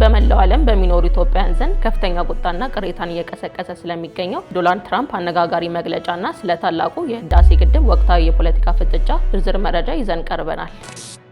በመላው ዓለም በሚኖሩ ኢትዮጵያውያን ዘንድ ከፍተኛ ቁጣና ቅሬታን እየቀሰቀሰ ስለሚገኘው ዶናልድ ትራምፕ አነጋጋሪ መግለጫና ስለ ታላቁ የህዳሴ ግድብ ወቅታዊ የፖለቲካ ፍጥጫ ዝርዝር መረጃ ይዘን ቀርበናል።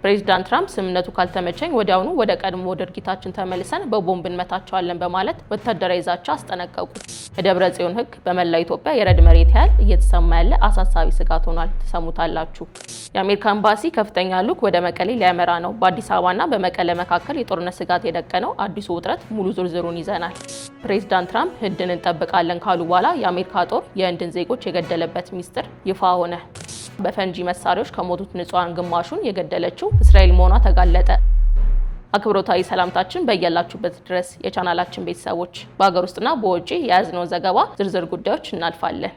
ፕሬዚዳንት ትራምፕ ስምምነቱ ካልተመቸኝ ወዲያውኑ ወደ ቀድሞ ድርጊታችን ተመልሰን በቦምብ እንመታቸዋለን በማለት ወታደራዊ ዛቻ አስጠነቀቁ። የደብረ ጽዮን ህግ በመላው ኢትዮጵያ የረድ መሬት ያህል እየተሰማ ያለ አሳሳቢ ስጋት ሆኗል። ተሰሙታላችሁ። የአሜሪካ ኤምባሲ ከፍተኛ ልዑክ ወደ መቀሌ ሊያመራ ነው። በአዲስ አበባና በመቀሌ መካከል የጦርነት ስጋት የደቀነው አዲሱ ውጥረት ሙሉ ዝርዝሩን ይዘናል። ፕሬዚዳንት ትራምፕ ህንድን እንጠብቃለን ካሉ በኋላ የአሜሪካ ጦር የህንድን ዜጎች የገደለበት ሚስጥር ይፋ ሆነ። በፈንጂ መሳሪያዎች ከሞቱት ንጹሃን ግማሹን የገደለችው እስራኤል መሆኗ ተጋለጠ። አክብሮታዊ ሰላምታችን በእያላችሁበት ድረስ የቻናላችን ቤተሰቦች፣ በሀገር ውስጥና በውጪ የያዝነው ዘገባ ዝርዝር ጉዳዮች እናልፋለን።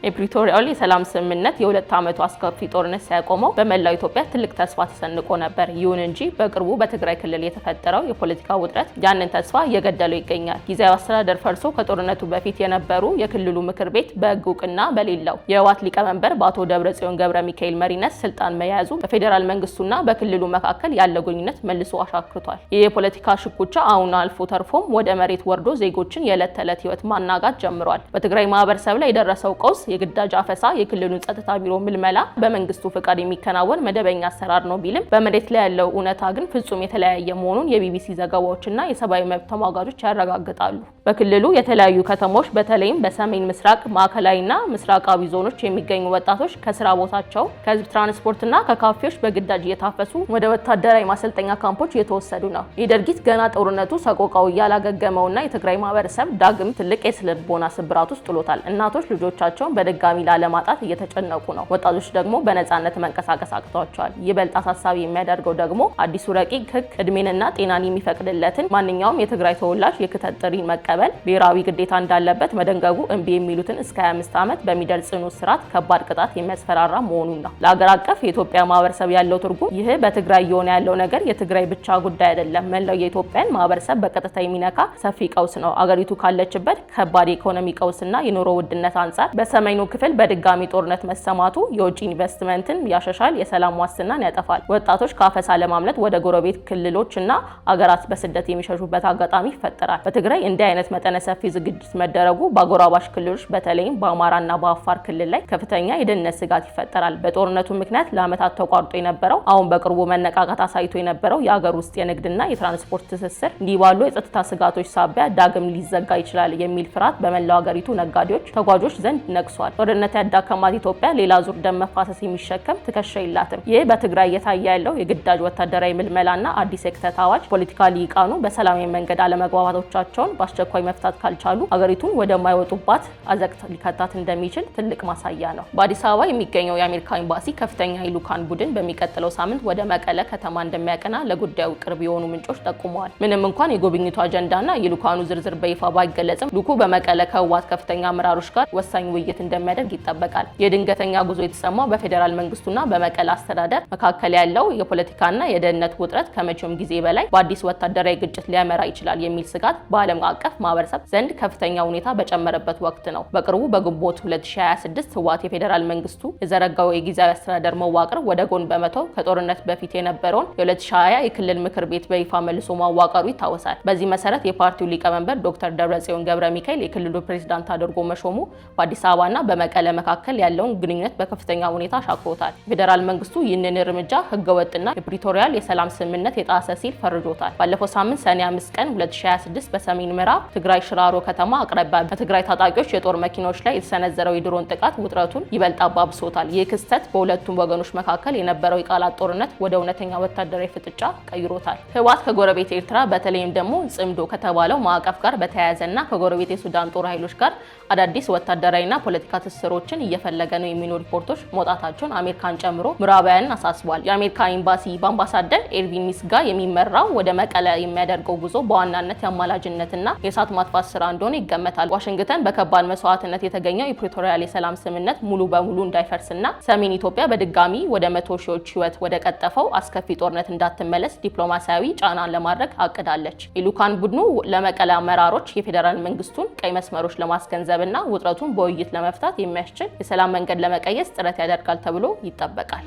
የፕሪቶሪያው የሰላም ስምምነት የሁለት ዓመቱ አስከፊ ጦርነት ሲያቆመው በመላው ኢትዮጵያ ትልቅ ተስፋ ተሰንቆ ነበር። ይሁን እንጂ በቅርቡ በትግራይ ክልል የተፈጠረው የፖለቲካ ውጥረት ያንን ተስፋ እየገደለው ይገኛል። ጊዜያዊ አስተዳደር ፈርሶ ከጦርነቱ በፊት የነበሩ የክልሉ ምክር ቤት በሕግ እውቅና በሌለው የህወሓት ሊቀመንበር በአቶ ደብረጽዮን ገብረ ሚካኤል መሪነት ስልጣን መያዙ በፌዴራል መንግስቱና በክልሉ መካከል ያለው ግንኙነት መልሶ አሻክሯል። ይህ የፖለቲካ ሽኩቻ አሁን አልፎ ተርፎም ወደ መሬት ወርዶ ዜጎችን የዕለት ተዕለት ህይወት ማናጋት ጀምሯል። በትግራይ ማህበረሰብ ላይ የደረሰው ቀውስ የግዳጅ አፈሳ፣ የክልሉን ጸጥታ ቢሮ ምልመላ በመንግስቱ ፍቃድ የሚከናወን መደበኛ አሰራር ነው ቢልም በመሬት ላይ ያለው እውነታ ግን ፍጹም የተለያየ መሆኑን የቢቢሲ ዘገባዎችና የሰብአዊ መብት ተሟጋቾች ያረጋግጣሉ። በክልሉ የተለያዩ ከተሞች በተለይም በሰሜን ምስራቅ፣ ማዕከላዊና ምስራቃዊ ዞኖች የሚገኙ ወጣቶች ከስራ ቦታቸው፣ ከህዝብ ትራንስፖርትና ከካፌዎች በግዳጅ እየታፈሱ ወደ ወታደራዊ ማሰልጠኛ ካምፖች እየተወሰዱ ነው። ይህ ድርጊት ገና ጦርነቱ ሰቆቃው እያላገገመውና የትግራይ ማህበረሰብ ዳግም ትልቅ የስነ-ልቦና ስብራት ውስጥ ጥሎታል። እናቶች ልጆቻቸውን በድጋሚ ላለማጣት እየተጨነቁ ነው። ወጣቶች ደግሞ በነፃነት መንቀሳቀስ አቅቷቸዋል። ይበልጥ አሳሳቢ የሚያደርገው ደግሞ አዲሱ ረቂቅ ህግ እድሜንና ጤናን የሚፈቅድለትን ማንኛውም የትግራይ ተወላጅ የክተት ጥሪ መቀበል ብሔራዊ ግዴታ እንዳለበት መደንገጉ እምቢ የሚሉትን እስከ 25 ዓመት በሚደርስ ጽኑ እስራት ከባድ ቅጣት የሚያስፈራራ መሆኑን ነው። ለሀገር አቀፍ የኢትዮጵያ ማህበረሰብ ያለው ትርጉም ይህ በትግራይ እየሆነ ያለው ነገር የትግራይ ብቻ ጉዳይ አይደለም፣ መላው የኢትዮጵያን ማህበረሰብ በቀጥታ የሚነካ ሰፊ ቀውስ ነው። አገሪቱ ካለችበት ከባድ የኢኮኖሚ ቀውስና የኑሮ ውድነት አንጻር በሰሜኑ ክፍል በድጋሚ ጦርነት መሰማቱ የውጭ ኢንቨስትመንትን ያሸሻል፣ የሰላም ዋስትናን ያጠፋል። ወጣቶች ከአፈሳ ለማምለጥ ወደ ጎረቤት ክልሎችና አገራት በስደት የሚሸሹበት አጋጣሚ ይፈጠራል። በትግራይ እንዲህ አይነት መጠነ ሰፊ ዝግጅት መደረጉ በአጎራባሽ ክልሎች በተለይም በአማራና በአፋር ክልል ላይ ከፍተኛ የደህንነት ስጋት ይፈጠራል። በጦርነቱ ምክንያት ለዓመታት ተቋርጦ የነበረው አሁን በቅርቡ መነቃቃት አሳይቶ የነበረው የአገር ውስጥ የንግድና የትራንስፖርት ትስስር እንዲህ ባሉ የጸጥታ ስጋቶች ሳቢያ ዳግም ሊዘጋ ይችላል የሚል ፍርሃት በመላው አገሪቱ ነጋዴዎች፣ ተጓዦች ዘንድ ነቅሷል። ጦርነት ያዳከማት ኢትዮጵያ ሌላ ዙር ደም መፋሰስ የሚሸከም ትከሻ የላትም። ይህ በትግራይ እየታየ ያለው የግዳጅ ወታደራዊ ምልመላና አዲስ የክተት አዋጅ ፖለቲካ ሊቃኑ በሰላማዊ መንገድ አለመግባባቶቻቸውን በአስቸኳይ መፍታት ካልቻሉ አገሪቱን ወደማይወጡባት አዘቅት ሊከታት እንደሚችል ትልቅ ማሳያ ነው። በአዲስ አበባ የሚገኘው የአሜሪካ ኤምባሲ ከፍተኛ የልዑካን ቡድን በሚቀጥለው ሳምንት ወደ መቀለ ከተማ እንደሚያቀና ለጉዳዩ ቅርብ የሆኑ ምንጮች ጠቁመዋል። ምንም እንኳን የጉብኝቱ አጀንዳና የልዑካኑ ዝርዝር በይፋ ባይገለጽም ልዑኩ በመቀለ ከህወሓት ከፍተኛ አመራሮች ጋር ወሳኝ ውይይት እንደሚያደርግ ይጠበቃል። የድንገተኛ ጉዞ የተሰማው በፌዴራል መንግስቱና በመቀለ አስተዳደር መካከል ያለው የፖለቲካና የደህንነት ውጥረት ከመቼውም ጊዜ በላይ በአዲስ ወታደራዊ ግጭት ሊያመራ ይችላል የሚል ስጋት በዓለም አቀፍ ማህበረሰብ ዘንድ ከፍተኛ ሁኔታ በጨመረበት ወቅት ነው። በቅርቡ በግንቦት 2026 ህወሓት የፌዴራል መንግስቱ የዘረጋው የጊዜያዊ አስተዳደር መዋቅር ወደ ጎን በመተው ከጦርነት በፊት የነበረውን የ2020 የክልል ምክር ቤት በይፋ መልሶ ማዋቀሩ ይታወሳል። በዚህ መሰረት የፓርቲው ሊቀመንበር ዶክተር ደብረጽዮን ገብረ ሚካኤል የክልሉ ፕሬዝዳንት አድርጎ መሾሙ በአዲስ አበባና በመቀለ መካከል ያለውን ግንኙነት በከፍተኛ ሁኔታ አሻክሮታል። ፌዴራል መንግስቱ ይህንን እርምጃ ህገወጥና የፕሪቶሪያል የሰላም ስምምነት የጣሰ ሲል ፈርጆታል። ባለፈው ሳምንት ሰኔ 5 ቀን 2026 በሰሜን ምዕራብ ትግራይ ሽራሮ ከተማ አቅራቢያ በትግራይ ታጣቂዎች የጦር መኪናዎች ላይ የተሰነዘረው የድሮን ጥቃት ውጥረቱን ይበልጥ አባብሶታል። ይህ ክስተት በሁለቱም ወገኖች መካከል የነበረው የቃላት ጦርነት ወደ እውነተኛ ወታደራዊ ፍጥጫ ቀይሮታል። ህወሓት ከጎረቤት ኤርትራ በተለይም ደግሞ ጽምዶ ከተባለው ማዕቀፍ ጋር በተያያዘና ከጎረቤት የሱዳን ጦር ኃይሎች ጋር አዳዲስ ወታደራዊና ፖለቲካ ትስስሮችን እየፈለገ ነው የሚሉ ሪፖርቶች መውጣታቸውን አሜሪካን ጨምሮ ምዕራባውያን አሳስቧል። የአሜሪካ ኤምባሲ በአምባሳደር ኤርቪን ሚስጋ የሚመራው ወደ መቀለ የሚያደርገው ጉዞ በዋናነት የአማላጅነትና የእሳት ማጥፋት ስራ እንደሆነ ይገመታል። ዋሽንግተን በከባድ መስዋዕትነት የተገኘው የፕሪቶሪያል የሰላም ስምምነት ሙሉ በሙሉ እንዳይፈርስና ሰሜን ኢትዮጵያ በድጋሚ ወደ 100 ሺዎች ህይወት ወደ ቀጠፈው አስከፊ ጦርነት እንዳትመለስ ዲፕሎማሲያዊ ጫናን ለማድረግ አቅዳለች። የልዑካን ቡድኑ ለመቀለ አመራሮች የፌዴራል መንግስቱን ቀይ መስመሮች ለማስገንዘብና ውጥረቱን በውይይት ለመፍታት የሚያስችል የሰላም መንገድ ለመቀየስ ጥረት ያደርጋል ተብሎ ይጠበቃል።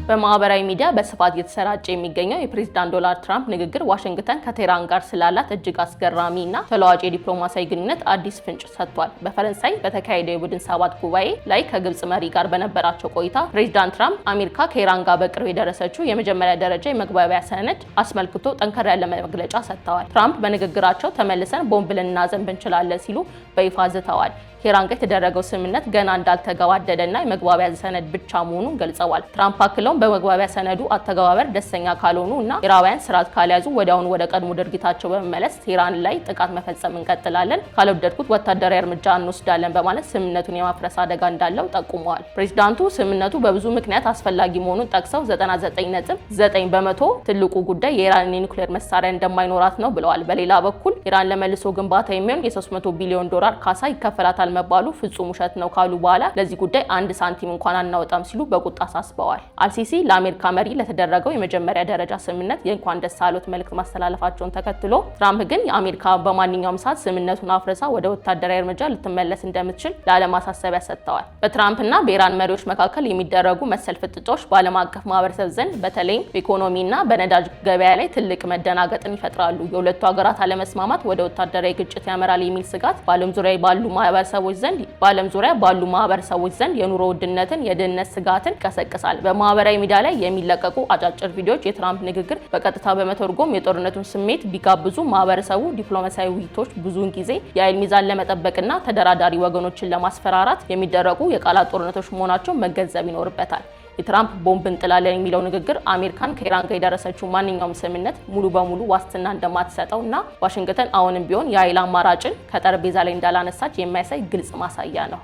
በማህበራዊ ሚዲያ በስፋት እየተሰራጨ የሚገኘው የፕሬዝዳንት ዶናልድ ትራምፕ ንግግር ዋሽንግተን ከቴህራን ጋር ስላላት እጅግ አስገራሚና ተለዋጭ የዲፕሎማሲያዊ ግንኙነት አዲስ ፍንጭ ሰጥቷል። በፈረንሳይ በተካሄደው የቡድን ሰባት ጉባኤ ላይ ከግብጽ መሪ ጋር በነበራቸው ቆይታ ፕሬዝዳንት ትራምፕ አሜሪካ ከኢራን ጋር በቅርብ የደረሰችው የመጀመሪያ ደረጃ የመግባቢያ ሰነድ አስመልክቶ ጠንከር ያለ መግለጫ ሰጥተዋል። ትራምፕ በንግግራቸው ተመልሰን ቦምብ ልናዘንብ እንችላለን ሲሉ በይፋ ዝተዋል። ከኢራን ጋር የተደረገው ስምምነት ገና እንዳልተገባደደና የመግባቢያ ሰነድ ብቻ መሆኑን ገልጸዋል። ትራምፕ አክለውም በመግባቢያ ሰነዱ አተገባበር ደስተኛ ካልሆኑ እና ኢራውያን ስርዓት ካልያዙ ወዲያውኑ ወደ ቀድሞ ድርጊታቸው በመመለስ ኢራን ላይ ጥቃት መፈጸም እንቀጥላለን፣ ካልወደድኩት ወታደራዊ እርምጃ እንወስዳለን በማለት ስምምነቱን የማፍረስ አደጋ እንዳለው ጠቁመዋል። ፕሬዝዳንቱ ስምምነቱ በብዙ ምክንያት አስፈላጊ መሆኑን ጠቅሰው 99.9% ትልቁ ጉዳይ የኢራን የኒውክሌር መሳሪያ እንደማይኖራት ነው ብለዋል። በሌላ በኩል ኢራን ለመልሶ ግንባታ የሚሆን የ$300 ቢሊዮን ካሳ ይከፈላታል መባሉ ፍጹም ውሸት ነው ካሉ በኋላ ለዚህ ጉዳይ አንድ ሳንቲም እንኳን አናወጣም ሲሉ በቁጣ አሳስበዋል። አልሲሲ ለአሜሪካ መሪ ለተደረገው የመጀመሪያ ደረጃ ስምምነት የእንኳን ደስ አሎት መልእክት ማስተላለፋቸውን ተከትሎ ትራምፕ ግን የአሜሪካ በማንኛውም ሰዓት ስምምነቱን አፍርሳ ወደ ወታደራዊ እርምጃ ልትመለስ እንደምትችል ለዓለም ማሳሰቢያ ሰጥተዋል። በትራምፕና በኢራን መሪዎች መካከል የሚደረጉ መሰል ፍጥጫዎች በዓለም አቀፍ ማህበረሰብ ዘንድ በተለይም በኢኮኖሚና በነዳጅ ገበያ ላይ ትልቅ መደናገጥን ይፈጥራሉ። የሁለቱ ሀገራት አለመስማማት ወደ ወታደራዊ ግጭት ያመራል የሚል ስጋት በዓለም ዙሪያ ባሉ ማህበረሰቦች ዘንድ የኑሮ ውድነትን፣ የድህነት ስጋትን ይቀሰቅሳል። በማህበራዊ ሚዲያ ላይ የሚለቀቁ አጫጭር ቪዲዮዎች የትራምፕ ንግግር በቀጥታ በመተርጎም የጦርነቱን ስሜት ቢጋብዙ ማህበረሰቡ ዲፕሎማሲያዊ ውይይቶች ብዙውን ጊዜ የኃይል ሚዛን ለመጠበቅና ተደራዳሪ ወገኖችን ለማስፈራራት የሚደረጉ የቃላት ጦርነቶች መሆናቸውን መገንዘብ ይኖርበታል። የትራምፕ ቦምብ እንጥላለን የሚለው ንግግር አሜሪካን ከኢራን ጋር የደረሰችው ማንኛውም ስምምነት ሙሉ በሙሉ ዋስትና እንደማትሰጠው እና ዋሽንግተን አሁንም ቢሆን የኃይል አማራጭን ከጠረጴዛ ላይ እንዳላነሳች የሚያሳይ ግልጽ ማሳያ ነው።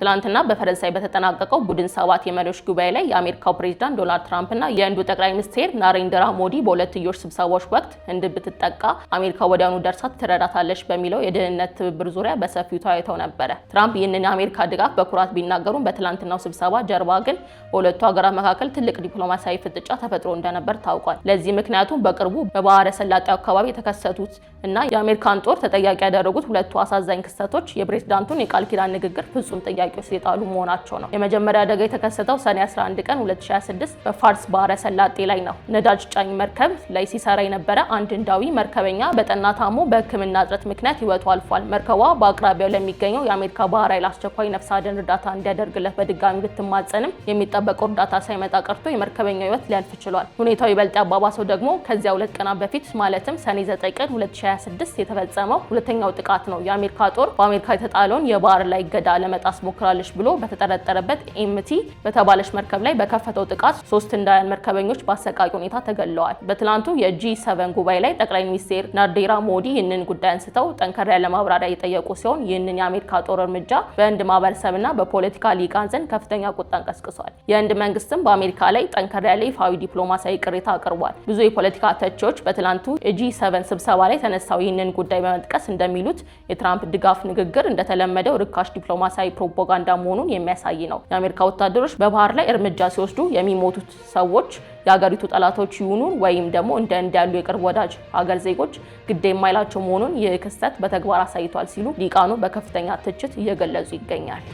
ትላንትና በፈረንሳይ በተጠናቀቀው ቡድን ሰባት የመሪዎች ጉባኤ ላይ የአሜሪካው ፕሬዝዳንት ዶናልድ ትራምፕ እና የህንዱ ጠቅላይ ሚኒስትር ናሬንድራ ሞዲ በሁለትዮሽ ስብሰባዎች ወቅት ህንድ ብትጠቃ አሜሪካ ወዲያውኑ ደርሳ ትረዳታለች በሚለው የደህንነት ትብብር ዙሪያ በሰፊው ተወያይተው ነበረ። ትራምፕ ይህንን የአሜሪካ ድጋፍ በኩራት ቢናገሩም በትላንትናው ስብሰባ ጀርባ ግን በሁለቱ ሀገራት መካከል ትልቅ ዲፕሎማሲያዊ ፍጥጫ ተፈጥሮ እንደነበር ታውቋል። ለዚህ ምክንያቱም በቅርቡ በባህረ ሰላጤው አካባቢ የተከሰቱት እና የአሜሪካን ጦር ተጠያቂ ያደረጉት ሁለቱ አሳዛኝ ክስተቶች የፕሬዝዳንቱን የቃል ኪዳን ንግግር ፍጹም ጥያቄ ውስጥ የጣሉ መሆናቸው ነው። የመጀመሪያ አደጋ የተከሰተው ሰኔ 11 ቀን 2026 በፋርስ ባህረ ሰላጤ ላይ ነው። ነዳጅ ጫኝ መርከብ ላይ ሲሰራ የነበረ አንድ ህንዳዊ መርከበኛ በጠና ታሞ በሕክምና እጥረት ምክንያት ህይወቱ አልፏል። መርከቧ በአቅራቢያው ለሚገኘው የአሜሪካ ባህር ኃይል አስቸኳይ ነፍስ አድን እርዳታ እንዲያደርግለት በድጋሚ ብትማጸንም የሚጠበቀው እርዳታ ሳይመጣ ቀርቶ የመርከበኛው ህይወት ሊያልፍ ችሏል። ሁኔታው ይበልጥ ያባባሰው ደግሞ ከዚያ 2 ቀናት በፊት ማለትም ሰኔ 9 ቀን 2026 የተፈጸመው ሁለተኛው ጥቃት ነው። የአሜሪካ ጦር በአሜሪካ የተጣለውን የባህር ላይ እገዳ ለመጣስ ሞክራለች ብሎ በተጠረጠረበት ኤምቲ በተባለች መርከብ ላይ በከፈተው ጥቃት 3 ህንዳውያን መርከበኞች በአሰቃቂ ሁኔታ ተገድለዋል። በትላንቱ የጂ7 ጉባኤ ላይ ጠቅላይ ሚኒስትር ናሬንድራ ሞዲ ይህንን ጉዳይ አንስተው ጠንከር ያለ ማብራሪያ የጠየቁ ሲሆን ይህንን የአሜሪካ ጦር እርምጃ በህንድ ማህበረሰብና በፖለቲካ ሊቃን ዘንድ ከፍተኛ ቁጣን ቀስቅሷል። የህንድ መንግስትም በአሜሪካ ላይ ጠንከር ያለ ይፋዊ ዲፕሎማሲያዊ ቅሬታ አቅርቧል። ብዙ የፖለቲካ ተቺዎች በትላንቱ የጂ7 ስብሰባ ላይ ተነሳው ይህንን ጉዳይ በመጥቀስ እንደሚሉት የትራምፕ ድጋፍ ንግግር እንደተለመደው ርካሽ ዲፕሎማሲያዊ ፕሮፓጋንዳ መሆኑን የሚያሳይ ነው። የአሜሪካ ወታደሮች በባህር ላይ እርምጃ ሲወስዱ የሚሞቱት ሰዎች የሀገሪቱ ጠላቶች ይሁኑ ወይም ደግሞ እንደ ህንድ ያሉ የቅርብ ወዳጅ ሀገር ዜጎች ግድ የማይላቸው መሆኑን ይህ ክስተት በተግባር አሳይቷል ሲሉ ሊቃኑ በከፍተኛ ትችት እየገለጹ ይገኛል።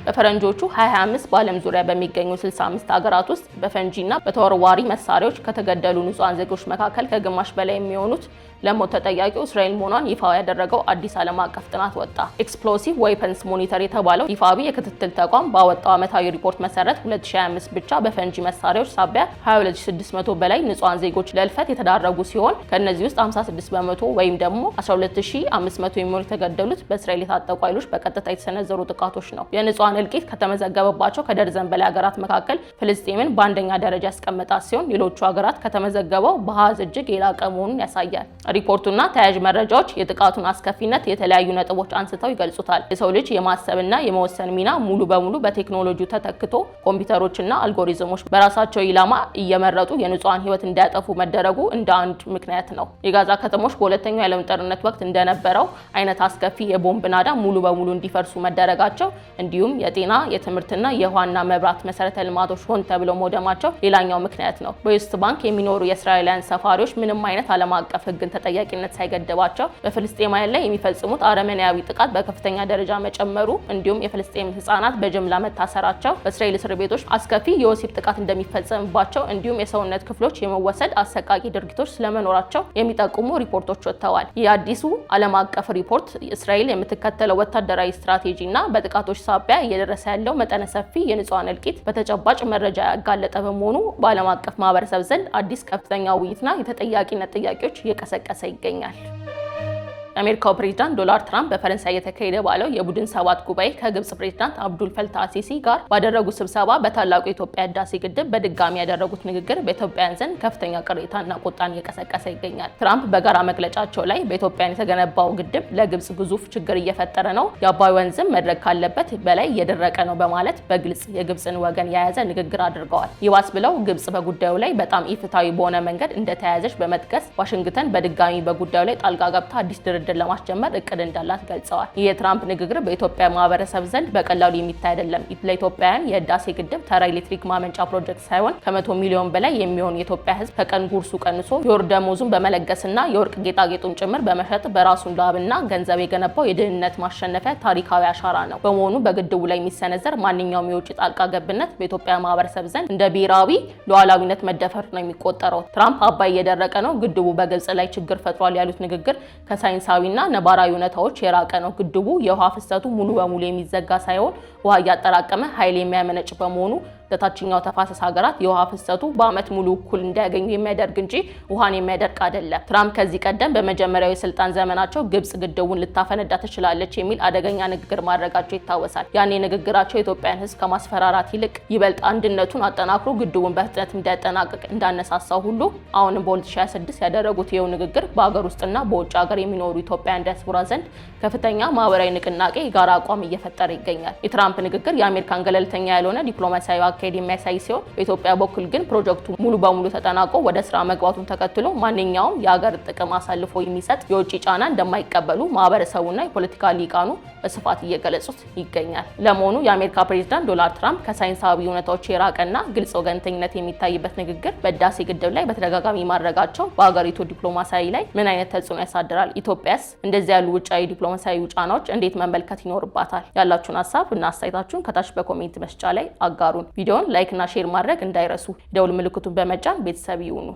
በፈረንጆቹ 2025 በዓለም ዙሪያ በሚገኙ 65 ሀገራት ውስጥ በፈንጂና በተወርዋሪ መሳሪያዎች ከተገደሉ ንጹሃን ዜጎች መካከል ከግማሽ በላይ የሚሆኑት ለሞት ተጠያቂው እስራኤል መሆኗን ይፋ ያደረገው አዲስ ዓለም አቀፍ ጥናት ወጣ። ኤክስፕሎሲቭ ዌፐንስ ሞኒተር የተባለው ይፋዊ የክትትል ተቋም ባወጣው ዓመታዊ ሪፖርት መሰረት 2025 ብቻ በፈንጂ መሳሪያዎች ሳቢያ 22600 በላይ ንጹሃን ዜጎች ለልፈት የተዳረጉ ሲሆን ከነዚህ ውስጥ 56% ወይም ደግሞ 12500 የሚሆኑ የተገደሉት በእስራኤል የታጠቁ ኃይሎች በቀጥታ የተሰነዘሩ ጥቃቶች ነው። የንጹሃን እልቂት ከተመዘገበባቸው ከደርዘን በላይ ሀገራት መካከል ፍልስጤምን በአንደኛ ደረጃ ያስቀመጣት ሲሆን ሌሎቹ ሀገራት ከተመዘገበው በአሃዝ እጅግ የላቀ መሆኑን ያሳያል። ሪፖርቱና ተያያዥ መረጃዎች የጥቃቱን አስከፊነት የተለያዩ ነጥቦች አንስተው ይገልጹታል። የሰው ልጅ የማሰብና የመወሰን ሚና ሙሉ በሙሉ በቴክኖሎጂው ተተክቶ ኮምፒውተሮችና አልጎሪዝሞች በራሳቸው ኢላማ እየመረጡ የንጹሃን ህይወት እንዲያጠፉ መደረጉ እንደ አንድ ምክንያት ነው። የጋዛ ከተሞች በሁለተኛው የዓለም ጦርነት ወቅት እንደነበረው አይነት አስከፊ የቦምብ ናዳ ሙሉ በሙሉ እንዲፈርሱ መደረጋቸው እንዲሁም የጤና የትምህርትና የውሃና መብራት መሰረተ ልማቶች ሆን ተብለው መውደማቸው ሌላኛው ምክንያት ነው። በዌስት ባንክ የሚኖሩ የእስራኤላውያን ሰፋሪዎች ምንም አይነት ዓለም አቀፍ ሕግን ተጠያቂነት ሳይገደባቸው በፍልስጤማውያን ላይ የሚፈጽሙት አረመኔያዊ ጥቃት በከፍተኛ ደረጃ መጨመሩ እንዲሁም የፍልስጤም ህጻናት በጅምላ መታሰራቸው በእስራኤል እስር ቤቶች አስከፊ የወሲብ ጥቃት እንደሚፈጸምባቸው እንዲሁም የሰውነት ክፍሎች የመወሰድ አሰቃቂ ድርጊቶች ስለመኖራቸው የሚጠቁሙ ሪፖርቶች ወጥተዋል። ይህ አዲሱ ዓለም አቀፍ ሪፖርት እስራኤል የምትከተለው ወታደራዊ ስትራቴጂና በጥቃቶች ሳቢያ እየደረሰ ያለው መጠነ ሰፊ የንጹሃን እልቂት በተጨባጭ መረጃ ያጋለጠ በመሆኑ በዓለም አቀፍ ማህበረሰብ ዘንድ አዲስ ከፍተኛ ውይይትና የተጠያቂነት ጥያቄዎች እየቀሰቀሰ ይገኛል። የአሜሪካው ፕሬዝዳንት ዶናልድ ትራምፕ በፈረንሳይ የተካሄደ ባለው የቡድን ሰባት ጉባኤ ከግብጽ ፕሬዝዳንት አብዱል ፈታህ አልሲሲ ጋር ባደረጉት ስብሰባ በታላቁ የኢትዮጵያ ህዳሴ ግድብ በድጋሚ ያደረጉት ንግግር በኢትዮጵያውያን ዘንድ ከፍተኛ ቅሬታና ቁጣን እየቀሰቀሰ ይገኛል። ትራምፕ በጋራ መግለጫቸው ላይ በኢትዮጵያን የተገነባው ግድብ ለግብጽ ግዙፍ ችግር እየፈጠረ ነው፣ የአባይ ወንዝም መድረክ ካለበት በላይ እየደረቀ ነው በማለት በግልጽ የግብጽን ወገን የያዘ ንግግር አድርገዋል። ይባስ ብለው ግብጽ በጉዳዩ ላይ በጣም ኢፍትሐዊ በሆነ መንገድ እንደተያያዘች በመጥቀስ ዋሽንግተን በድጋሚ በጉዳዩ ላይ ጣልቃ ገብታ አዲስ ድርድር ለማስጀመር እቅድ እንዳላት ገልጸዋል። ይህ የትራምፕ ንግግር በኢትዮጵያ ማህበረሰብ ዘንድ በቀላሉ የሚታይ አይደለም። ለኢትዮጵያውያን የህዳሴ ግድብ ተራ ኤሌክትሪክ ማመንጫ ፕሮጀክት ሳይሆን ከ100 ሚሊዮን በላይ የሚሆን የኢትዮጵያ ህዝብ ከቀን ጉርሱ ቀንሶ የወር ደመወዙን በመለገስና የወርቅ ጌጣጌጡን ጭምር በመሸጥ በራሱ ላብና ገንዘብ የገነባው የድህነት ማሸነፊያ ታሪካዊ አሻራ ነው። በመሆኑ በግድቡ ላይ የሚሰነዘር ማንኛውም የውጭ ጣልቃ ገብነት በኢትዮጵያ ማህበረሰብ ዘንድ እንደ ብሔራዊ ሉዓላዊነት መደፈር ነው የሚቆጠረው። ትራምፕ አባይ እየደረቀ ነው፣ ግድቡ በግብጽ ላይ ችግር ፈጥሯል ያሉት ንግግር ከሳይንሳዊና ነባራዊ እውነታዎች የራቀ ነው። ግድቡ የውሃ ፍሰቱ ሙሉ በሙሉ የሚዘጋ ሳይሆን ውሃ እያጠራቀመ ኃይል የሚያመነጭ በመሆኑ ለታችኛው ተፋሰስ ሀገራት የውሃ ፍሰቱ በአመት ሙሉ እኩል እንዲያገኙ የሚያደርግ እንጂ ውሃን የሚያደርቅ አይደለም። ትራምፕ ከዚህ ቀደም በመጀመሪያው የስልጣን ዘመናቸው ግብጽ ግድቡን ልታፈነዳ ትችላለች የሚል አደገኛ ንግግር ማድረጋቸው ይታወሳል። ያኔ ንግግራቸው የኢትዮጵያን ሕዝብ ከማስፈራራት ይልቅ ይበልጥ አንድነቱን አጠናክሮ ግድቡን በፍጥነት እንዲያጠናቅቅ እንዳነሳሳው ሁሉ አሁንም በ2026 ያደረጉት ይኸው ንግግር በሀገር ውስጥና በውጭ ሀገር የሚኖሩ ኢትዮጵያውያን ዲያስፖራ ዘንድ ከፍተኛ ማህበራዊ ንቅናቄ ጋራ አቋም እየፈጠረ ይገኛል። የትራምፕ ንግግር የአሜሪካን ገለልተኛ ያልሆነ ዲፕሎማሲያዊ አካሄድ የሚያሳይ ሲሆን በኢትዮጵያ በኩል ግን ፕሮጀክቱ ሙሉ በሙሉ ተጠናቆ ወደ ስራ መግባቱን ተከትሎ ማንኛውም የሀገር ጥቅም አሳልፎ የሚሰጥ የውጭ ጫና እንደማይቀበሉ ማህበረሰቡና የፖለቲካ ሊቃኑ በስፋት እየገለጹት ይገኛል። ለመሆኑ የአሜሪካ ፕሬዝዳንት ዶናልድ ትራምፕ ከሳይንሳዊ እውነታዎች የራቀና ግልጽ ወገንተኝነት የሚታይበት ንግግር በህዳሴ ግድብ ላይ በተደጋጋሚ ማድረጋቸው በሀገሪቱ ዲፕሎማሲያዊ ላይ ምን አይነት ተጽዕኖ ያሳድራል? ኢትዮጵያስ እንደዚህ ያሉ ውጫዊ ዲፕሎማሲያዊ ጫናዎች እንዴት መመልከት ይኖርባታል? ያላችሁን ሀሳብ እና አስተያየታችሁን ከታች በኮሜንት መስጫ ላይ አጋሩን። ቪዲዮውን ላይክ እና ሼር ማድረግ እንዳይረሱ። ደውል ምልክቱን በመጫን ቤተሰብ ይሁኑ።